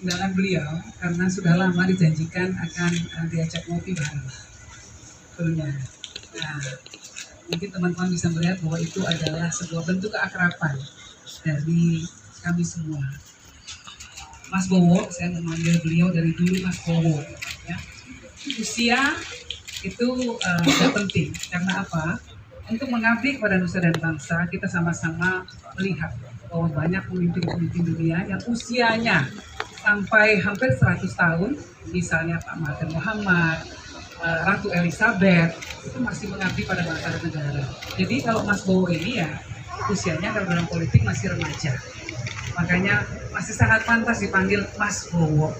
undangan beliau karena sudah lama dijanjikan akan diajak ngopi bareng sebelumnya. Nah, mungkin teman-teman bisa melihat bahwa itu adalah sebuah bentuk keakraban dari kami semua. Mas Bowo, saya memanggil beliau dari dulu Mas Bowo. Ya. Usia itu tidak penting, karena apa? Untuk mengabdi kepada nusa dan bangsa, kita sama-sama melihat bahwa banyak pemimpin-pemimpin dunia yang usianya sampai hampir 100 tahun, misalnya Pak Mahathir Mohamad, Ratu Elizabeth, itu masih mengabdi pada bangsa dan negara. Jadi kalau Mas Bowo ini ya, usianya kalau dalam politik masih remaja. Makanya masih sangat pantas dipanggil Mas Bowo.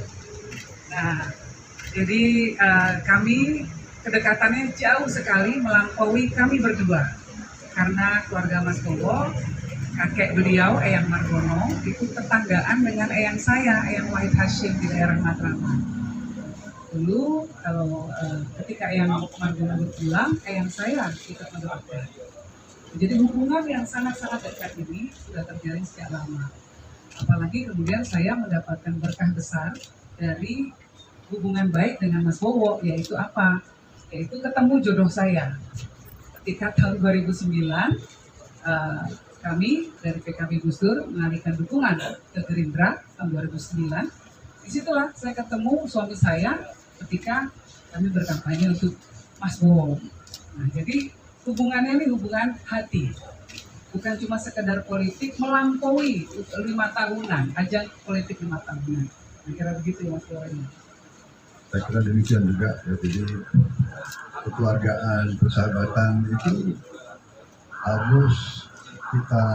Nah, jadi kami kedekatannya jauh sekali melampaui kami berdua. Karena keluarga Mas Bowo, kakek beliau, Eyang Margono, itu tetanggaan dengan eyang saya, Eyang Wahid Hashim di daerah Matraman. Dulu kalau ketika Eyang Margono berpulang, eyang saya ikut mendoakan. Jadi hubungan yang sangat-sangat dekat ini sudah terjalin sejak lama. Apalagi kemudian saya mendapatkan berkah besar dari hubungan baik dengan Mas Bowo, yaitu apa? Yaitu ketemu jodoh saya. Ketika tahun 2009, kami dari PKB Gus Dur mengalihkan dukungan ke Gerindra tahun 2009. Disitulah saya ketemu suami saya ketika kami berkampanye untuk Mas Bowo. Nah, jadi hubungannya ini hubungan hati. Bukan cuma sekedar politik, melampaui 5 tahunan, ajang politik 5 tahunan. Kira begitu ya Mas Bowo. Saya kira demikian juga ya, jadi kekeluargaan, persahabatan itu harus kita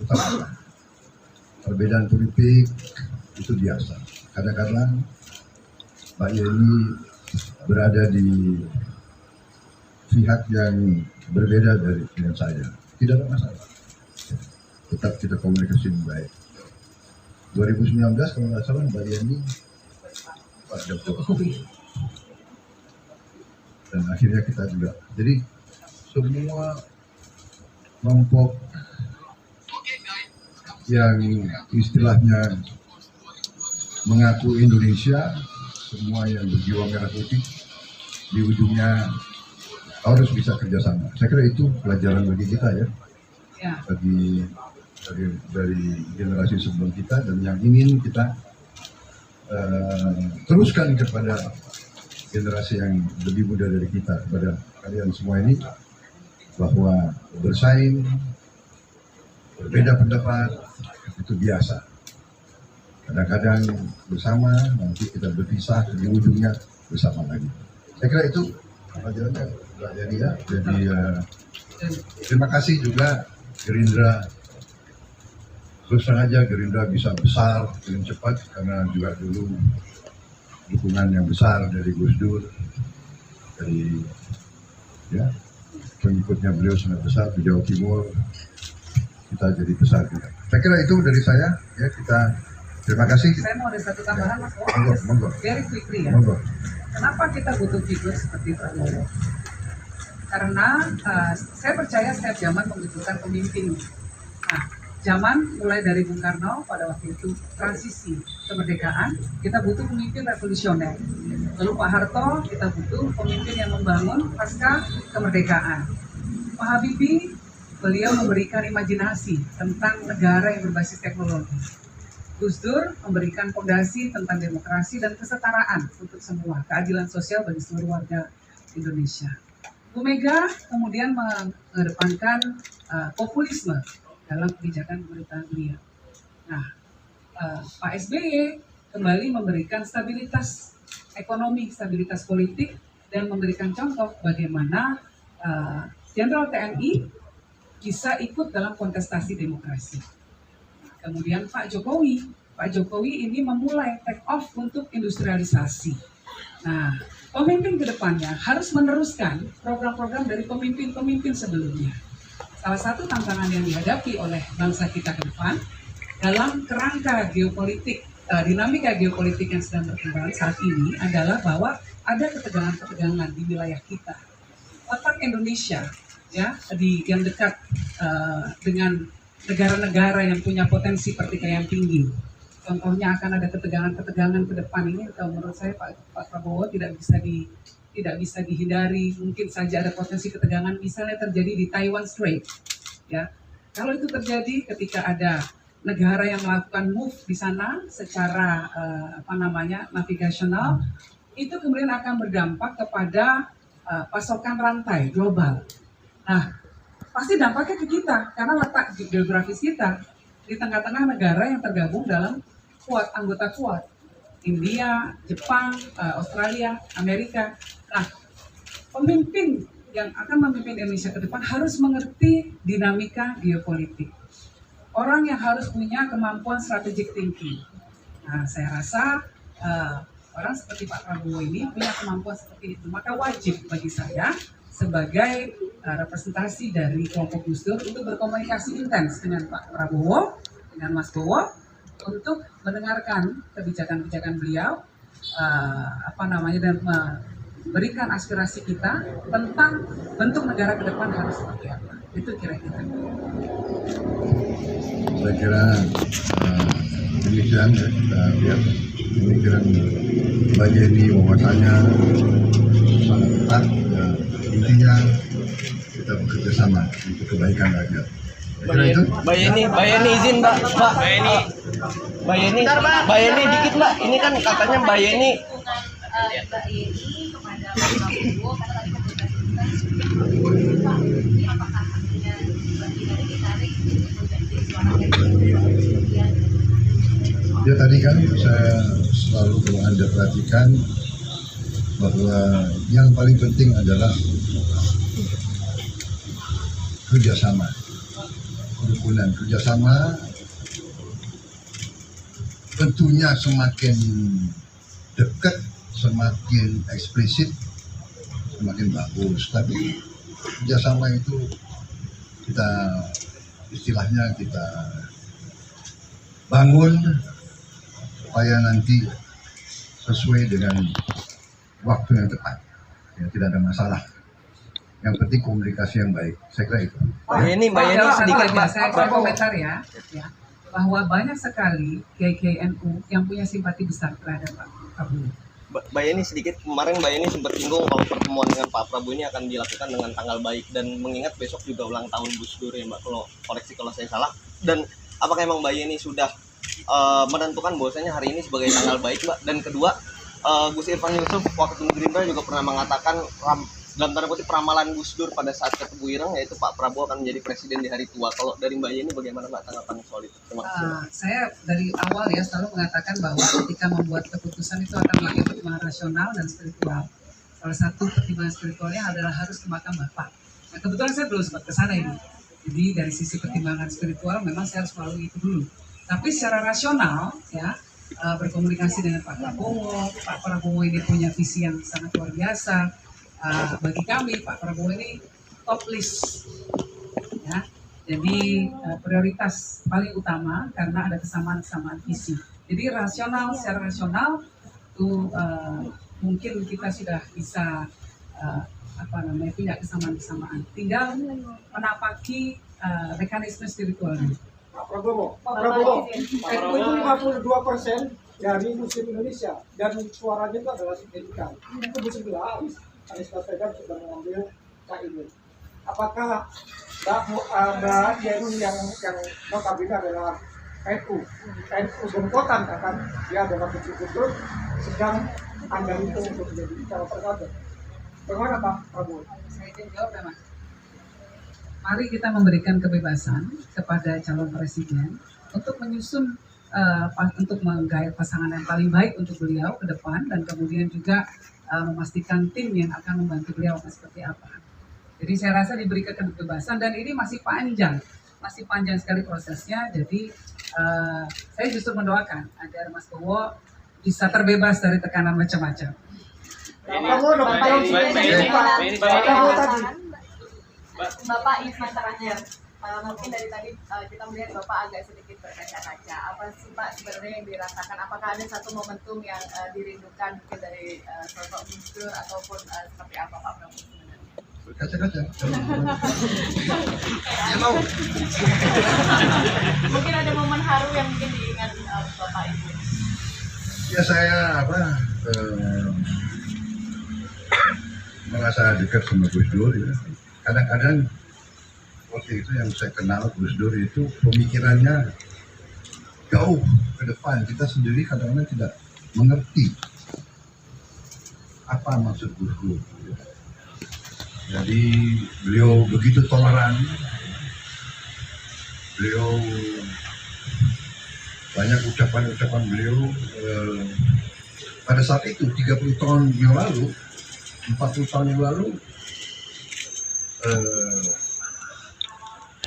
utamakan. Perbedaan politik itu biasa. Kadang-kadang Mbak Yeni berada di pihak yang berbeda dengan saya. Tidak ada masalah. Tetap kita komunikasi baik. 2019 kalau nggak salah Mbak Yeni Pak Jokowi. Dan akhirnya kita juga. Jadi semua kelompok yang istilahnya mengaku Indonesia, semua yang berjiwa merah putih, di ujungnya harus bisa kerjasama. Saya kira itu pelajaran bagi kita ya, bagi dari generasi sebelum kita dan yang ingin kita teruskan kepada generasi yang lebih muda dari kita, kepada kalian semua ini, bahwa bersaing, berbeda pendapat itu biasa. Kadang-kadang bersama, nanti kita berpisah, di ujungnya bersama lagi. Saya kira itu pelajarannya Mbak Yani ya. Jadi terima kasih juga Gerindra. Terus saja Gerindra bisa besar dengan cepat karena juga dulu dukungan yang besar dari Gus Dur, dari ya pengikutnya beliau sangat besar di Jawa Timur, kita jadi besar juga. Saya kira itu dari saya ya, kita terima kasih. Saya mau ada satu tambahan Mas Bowo. Monggo. Very quickly ya. Monggo. Kenapa kita butuh figur seperti Pak Bowo? Karena saya percaya setiap zaman membutuhkan pemimpin. Nah, zaman mulai dari Bung Karno pada waktu itu transisi kemerdekaan, kita butuh pemimpin revolusioner. Lalu Pak Harto, kita butuh pemimpin yang membangun pasca kemerdekaan. Pak Habibie, beliau memberikan imajinasi tentang negara yang berbasis teknologi. Gus Dur memberikan fondasi tentang demokrasi dan kesetaraan untuk semua, keadilan sosial bagi seluruh warga Indonesia. Bu Mega kemudian mengedepankan populisme dalam kebijakan pemerintahan beliau. Nah, Pak SBY kembali memberikan stabilitas ekonomi, stabilitas politik, dan memberikan contoh bagaimana Jenderal TNI bisa ikut dalam kontestasi demokrasi. Kemudian Pak Jokowi ini memulai take off untuk industrialisasi. Nah, pemimpin kedepannya harus meneruskan program-program dari pemimpin-pemimpin sebelumnya. Salah satu tantangan yang dihadapi oleh bangsa kita ke depan dalam kerangka geopolitik, dinamika geopolitik yang sedang berkembang saat ini adalah bahwa ada ketegangan-ketegangan di wilayah kita. Letak Indonesia ya yang dekat dengan negara-negara yang punya potensi pertikaian tinggi. contohnya akan ada ketegangan-ketegangan ke depan ini, menurut saya Pak Prabowo tidak bisa dihindari. Mungkin saja ada potensi ketegangan misalnya terjadi di Taiwan Strait, ya. Kalau itu terjadi ketika ada negara yang melakukan move di sana secara navigasional, itu kemudian akan berdampak kepada pasokan rantai global. Nah, pasti dampaknya ke kita karena letak geografis kita di tengah-tengah negara yang tergabung dalam anggota Quad, India, Jepang, Australia, Amerika. Nah, pemimpin yang akan memimpin Indonesia ke depan harus mengerti dinamika geopolitik. Orang yang harus punya kemampuan strategic thinking. Nah, saya rasa orang seperti Pak Prabowo ini punya kemampuan seperti itu. Maka wajib bagi saya sebagai representasi dari kelompok Gus Dur untuk berkomunikasi intens dengan Pak Prabowo, dengan Mas Bowo, untuk mendengarkan kebijakan-kebijakan beliau, dan berikan aspirasi kita tentang bentuk negara ke depan harus seperti apa. Itu kira-kira. Saya kira demikian ya, kita lihat pemikiran Mbak Yeni wawasannya sangat ketat. Ya, intinya kita bekerja sama untuk kebaikan rakyat. Mbak Yeni izin Mbak Yeni dikit Mbak. Ini kan katanya Mbak Yeni Mbak Yeni kepada Pak Prabowo karena tadi komunikasi kita ini apakah artinya bagi dari ditarik untuk menjadi suara kemudian ya tadi kan saya selalu kalau Anda perhatikan bahwa yang paling penting adalah kerjasama, kerukunan, kerjasama. Tentunya semakin dekat, semakin eksplisit, semakin bagus. Tapi kerjasama itu istilahnya kita bangun supaya nanti sesuai dengan waktu yang tepat. Ya, tidak ada masalah. Yang penting komunikasi yang baik. Saya kira itu. Mbak Yeni sedikit Mbak. Saya komentar ya, bahwa banyak sekali kiai-kiai NU yang punya simpati besar terhadap Pak Prabowo. Mbak Yeni sedikit, kemarin Mbak Yeni sempat singgung kalau pertemuan dengan Pak Prabowo ini akan dilakukan dengan tanggal baik dan mengingat besok juga ulang tahun Gus Dur ya Mbak, kalau koreksi kalau saya salah. Dan apakah emang Mbak Yeni sudah menentukan bahwasanya hari ini sebagai tanggal baik Mbak? Dan kedua, Gus Irfan Yusuf Waketum Gerindra juga pernah mengatakan dalam tanda kutip ramalan Gus Dur pada saat ke Tebu Ireng, yaitu Pak Prabowo akan menjadi presiden di hari tua. Kalau dari Mbak Yeni bagaimana Mbak tanggapan soal itu? Terima kasih. Saya dari awal ya selalu mengatakan bahwa ketika membuat keputusan itu akan memakai pertimbangan rasional dan spiritual. Salah satu pertimbangan spiritualnya adalah harus ke makam Bapak. Nah, kebetulan saya belum sempat ke sana ini. Jadi dari sisi pertimbangan spiritual memang saya harus melalui itu dulu. Tapi secara rasional ya, berkomunikasi dengan Pak Prabowo ini punya visi yang sangat luar biasa. Bagi kami Pak Prabowo ini top list ya, jadi prioritas paling utama karena ada kesamaan visi. Jadi secara rasional itu mungkin kita sudah bisa punya kesamaan. Tinggal menapaki mekanisme spiritualnya. Pak Prabowo, NU itu 52% dari Muslim Indonesia dan suaranya itu adalah signifikan. Itu bisa jelas Anies Baswedan sudah mengambil Caimin. Apakah Mbak Yeni yang notabene adalah NU Gengkotan akan dia adalah betul-betul sedang Anda hitung untuk menjadi cawapres Anda? Bagaimana Pak Prabowo? Saya jawab ya Mas. Mari kita memberikan kebebasan kepada calon presiden untuk menyusun untuk menggait pasangan yang paling baik untuk beliau ke depan dan kemudian juga memastikan tim yang akan membantu beliau seperti apa. Jadi saya rasa diberikan kebebasan dan ini masih panjang sekali prosesnya. Jadi saya justru mendoakan agar Mas Bowo bisa terbebas dari tekanan macam-macam. Bapak Irfan terakhir, mungkin dari tadi kita melihat Bapak agak sedikit berkaca-kaca. Apa sih Pak sebenarnya yang dirasakan? Apakah ada satu momentum yang dirindukan mungkin dari sosok Gus Dur ataupun seperti apa Pak Prabowo sebenarnya? Berkaca-kaca. Ya mau. Mungkin ada momen haru yang mungkin diingat Bapak Ibu. Ya saya merasa dekat sama Gus Dur ya. Kadang-kadang waktu itu yang saya kenal Gus Dur itu pemikirannya jauh ke depan. Kita sendiri kadang-kadang tidak mengerti apa maksud Gus Dur. Jadi beliau begitu toleran, beliau banyak ucapan-ucapan beliau pada saat itu 30 tahun yang lalu, 40 tahun yang lalu,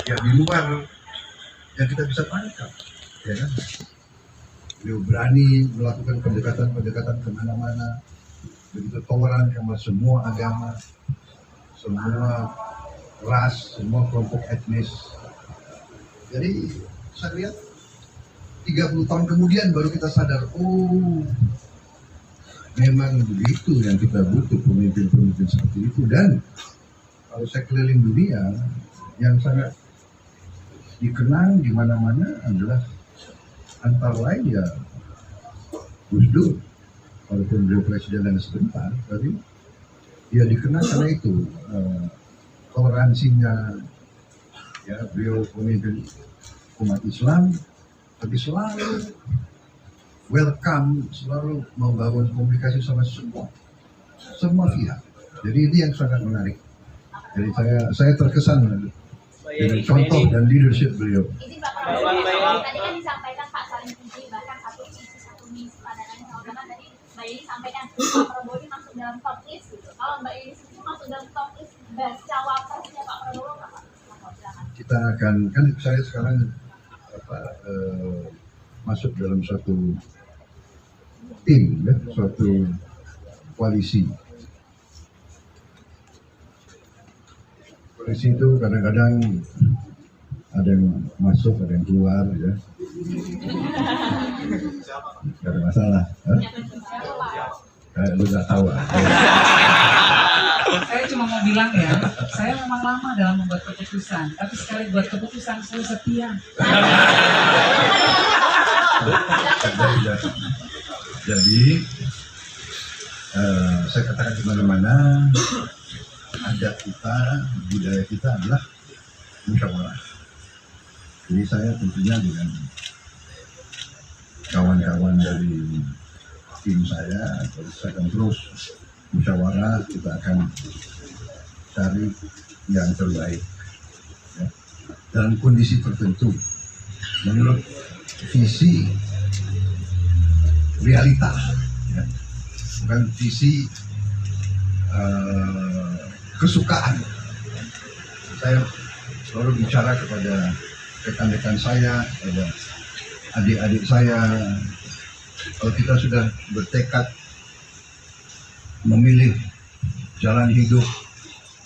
ya di luar yang kita bisa tangkap, ya kan? Beliau berani melakukan pendekatan-pendekatan kemana-mana, begitu toleran sama semua agama, semua ras, semua kelompok etnis. Jadi saya lihat 30 tahun kemudian baru kita sadar, oh memang begitu yang kita butuh, pemimpin-pemimpin seperti itu. Dan kalau saya keliling dunia, yang sangat dikenang di mana-mana adalah antara lain ya Gus Dur, walaupun beliau presiden dan sebentar, tapi dia dikenal karena itu toleransinya, ya beliau pemimpin umat Islam, tapi selalu welcome, selalu membangun komunikasi sama semua pihak. Jadi ini yang sangat menarik. Jadi saya terkesan dengan contoh dan leadership beliau. Ini Pak Prabowo, tadi kan disampaikan Pak saling puji, bahkan satu visi satu misi pandangannya sama tadi Mbak Yeni sampaikan Pak Prabowo ini masuk dalam top list gitu. Kalau Mbak Yeni sendiri masuk dalam top list cawapresnya Pak Prabowo nggak Pak? Silakan. Kita akan, kan saya sekarang masuk dalam suatu tim, ya, suatu koalisi. Koalisi itu kadang-kadang ada yang masuk, ada yang keluar, ya. Gak ada masalah. Kayak lu gak tahu. Saya cuma mau bilang ya, saya memang lama dalam membuat keputusan, tapi sekali buat keputusan saya setia. Jadi saya katakan di mana-mana, adat kita, budaya kita adalah musyawarah. Jadi saya tentunya dengan kawan-kawan dari tim saya akan terus musyawarah, kita akan cari yang terbaik, ya, dalam kondisi tertentu menurut visi realita, ya, bukan visi kesukaan. Saya selalu bicara kepada rekan-rekan saya, kepada adik-adik saya, kalau kita sudah bertekad memilih jalan hidup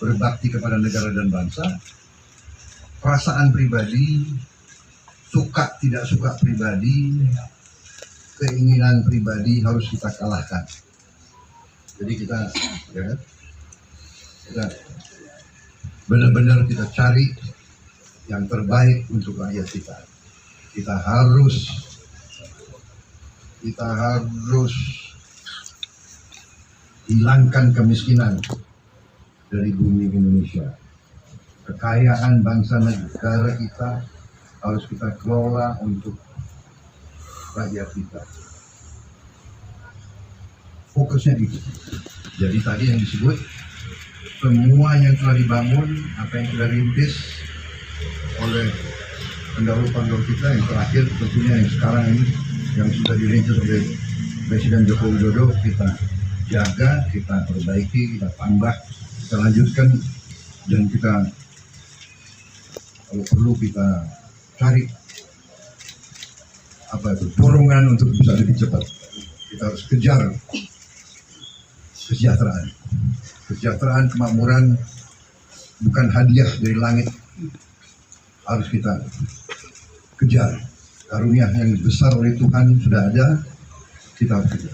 berbakti kepada negara dan bangsa, perasaan pribadi, suka tidak suka pribadi, keinginan pribadi harus kita kalahkan. Jadi kita, ya, kita benar-benar kita cari yang terbaik untuk rakyat kita. Kita harus hilangkan kemiskinan dari bumi Indonesia. Kekayaan bangsa negara kita harus kita kelola untuk rakyat kita. Fokusnya itu. Jadi tadi yang disebut, semua yang telah dibangun, apa yang sudah dirintis oleh pendahulu-pendahulu kita, yang terakhir tentunya yang sekarang ini, yang sudah dirintis oleh Presiden Joko Widodo, kita jaga, kita perbaiki, kita tambah, kita lanjutkan, dan kita kalau perlu kita cari dorongan untuk bisa lebih cepat. Kita harus kejar kesejahteraan, kemakmuran bukan hadiah dari langit, harus kita kejar. Karunia yang besar oleh Tuhan sudah ada, kita harus kejar.